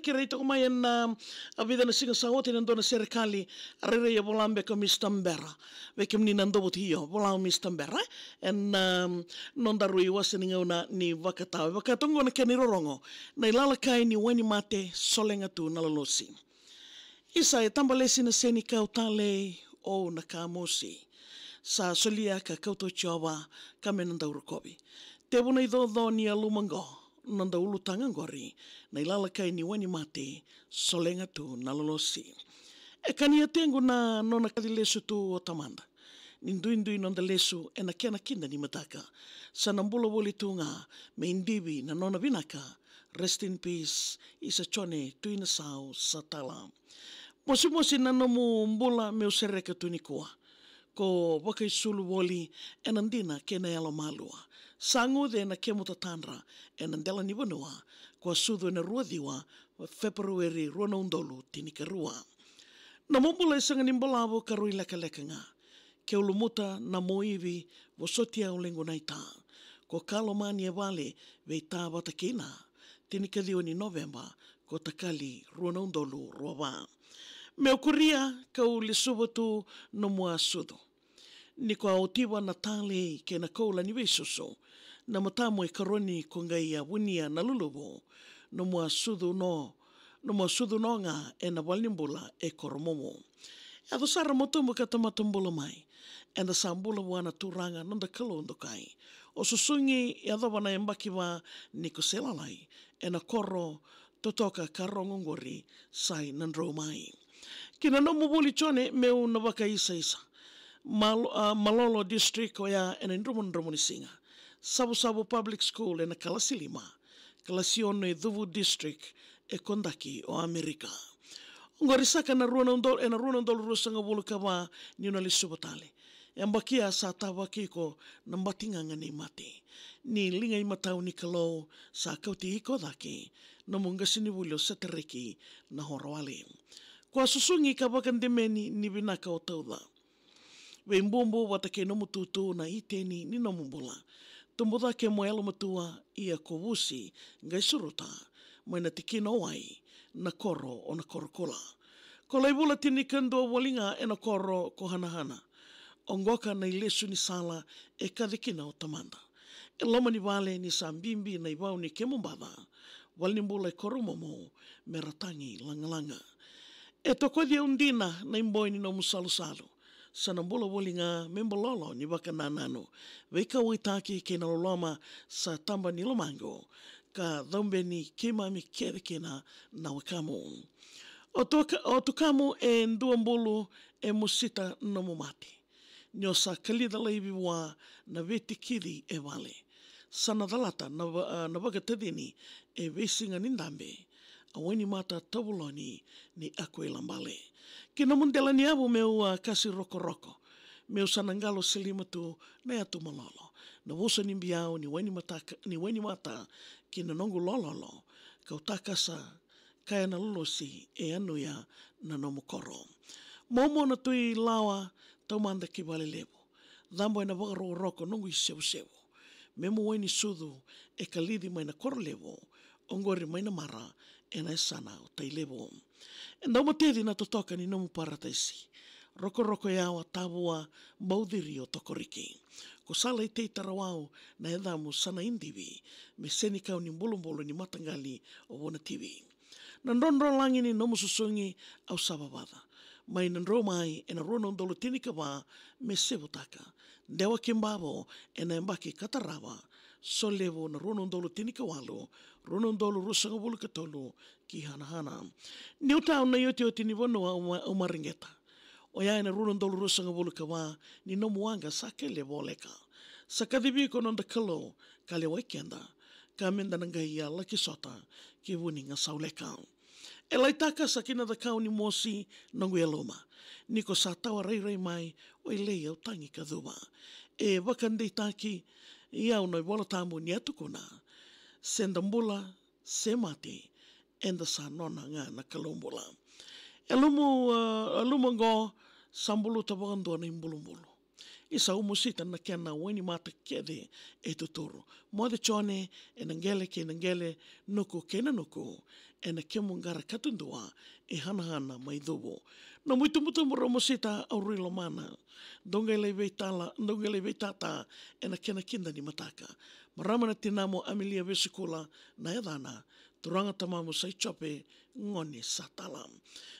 ki reito ko mai a vida na singa saote nando na serikali arere ya volambe ko Mr. Mbera ve ke mni nando botio volau Mr. Mbera en non darui waseninga una ni vakatau vakatongo na keni rorongo na ilala kai ni weni mate solenga tu na lolosi isa e tambalesi na seni kautale o na kamosi sa solia ka kauto chawa kamenanda urukobi te bona idodho ni alumango nanda ulutanga ngori na ilala kai ni wani mate solenga tu na lolosi e kania tengu na nona kadilesu tu o tamanda ninduindui nonda lesu e na kena kinda ni mataka sa nambula woli tunga me indivi na nona vinaka rest in peace isa chone tuina sao satala mosi na nomu mbula me usereka tunikua ko wakai sulu woli e nandina kena yalo malua sangu de na kemuta tanra e nandela ni vanua ko sudu na ruadiwa February rona undolu tinikarua na mombula isanga nimbalawo karui leka nga ke ulumuta na moivi vosotia ulengo naita ko kalomani e vale veita watakina tinikadio ni November ko takali rona undolu roa me okuria ka ulisubotu no mua sudu ni ko autiwa na tale ke na koula ni vesoso na matamo e karoni ko ngai a wunia na lulubo no mua sudu no nga e na walimbula e koromomo e do sara motomo ka tamatumbula mai e na sambula wana turanga nonda kalondo kai o susungi e adobana e mbakiwa ni ko selalai e na koro totoka karongongori sai nandro mai kina no mubuli chone meu na waka isa Malolo district o ya ena ndrumoni singa sabu public school ena Kalasilima Kalasiono e Dhuvu district e Kondaki o Amerika ngorisaka na runa ndol rusanga bulu kama ni una lisubotale embakia sa tawakiko na mbatinganga ni mate ni linga i matau ni kalau sa kauti iko daki na mungasini bulio satereki na horwale kwa susungi kabakandemeni ni binaka o tauda we mbombo watake no mututu na iteni ni no mumbula tumbuda ke moelo matua ia kovusi ngai suruta moina tikino wai na koro o na korokola ko leibula tini kendo walinga e na koro ko hanahana ongoka na ilesu ni sala e kadikina o tamanda e loma ni vale ni sambimbi na ibau ni kemumbada walimbula e koromomo meratangi langalanga e toko dia undina na imboi ni no musalu sanambula wolinga membololo ni waka nanano weka waitaki ke na loloma sa tamba ni lomango ka dhambe ni kema mi kerekena na wakamo o tukamo e nduambulu e musita no mumati nyosa kalida leibi wa na vetikiri e vale sana dalata na wagatadini e vesinga nindambe aweni mata tabuloni ni akwe lambale. Kina mundela ni abu meu kasi roko. Meu sanangalo selimatu na atu malolo. Na wosa ni biao ni weni mata kina nongu lololo. Kau takasa kaya na lolosi e anu ya na nomukoro. Momo na tui lawa taumanda ki vale levo. Dhambo ena wakaroa roko nongu i sevu. Memo weni sudu e kalidi mai na koro levo. Ongori mai na mara e na sana o tailevo. E ndau matedi na totoka ni nomu parataisi. Roko yawa tabua maudiri o tokoriki. Ko sala i te tarawau na edhamu sana indivi me senikau ni mbulumbulu ni matangali o wana TV. Na ndondro langi ni nomu susungi au sababada. Mai nandro mai e na rono ndolo tinika wa me sevutaka. Ndewa kimbabo e na embaki katarawa. So levo na rono ndolo tinika walu. Rono ndolo rusanga bulu katolu ki hanahana. Newtown na yoti ni wano o maringeta. O ya na rono ndolo rusanga bulu kawa ni nomu wanga sake levo leka. Sakadibi ko nonda kalo kale wakenda. Kamenda nangai ya laki sota ki wuninga sauleka. E laitaka sa kina da kau ni mosi nangu e loma. Niko sa tawa rei mai o i lei au tangi ka dhuwa. E wakandei taki i au noi wala tamu ni atukuna. Sendambula, se mate, enda sa nona nga na kalumbula. E lumu ngo sambulu tabangandua na imbulumbulu. Isa umusita na kena weni mata kede e tuturu. Moade chone e nangele ke nangele nuku ke na nuku e na ke mungara katundua e hana mai dhubo. Na muito mura mo seta au rilo mana. Donga le veitata e na kena kinda ni mataka. Marama na tinamo Amelia Vesikula na edana. Turanga tamamu sai chope ngoni satalam.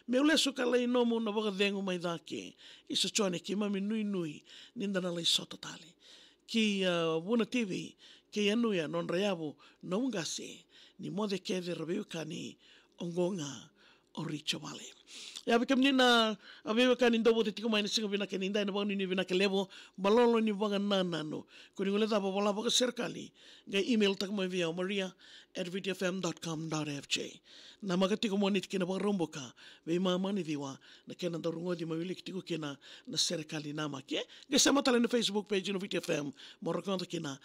Me uleso ka lei nomo na waga dengo mai dake. Isa chone ki mami nui ninda na lei sota tali. Ki Wuna TV, ki anuia non reavu na ungase ni mode keve rabeu kani ongonga o Richo Valley. Ya bika menina a veio kani ndobo te tiko mai singa vina ke ninda na bani ni vina ke levo balolo ni wanga nanano. Ko ni ngoleta bola boka serikali ga email tak mai via maria@vtfm.com.fj. Na magati ko monit kina ba romboka ve mama ni diwa na kena dorungo di mawili kitiko kina na serikali nama ke. Ga sama tala na Facebook page no VTFM mo rakonta kina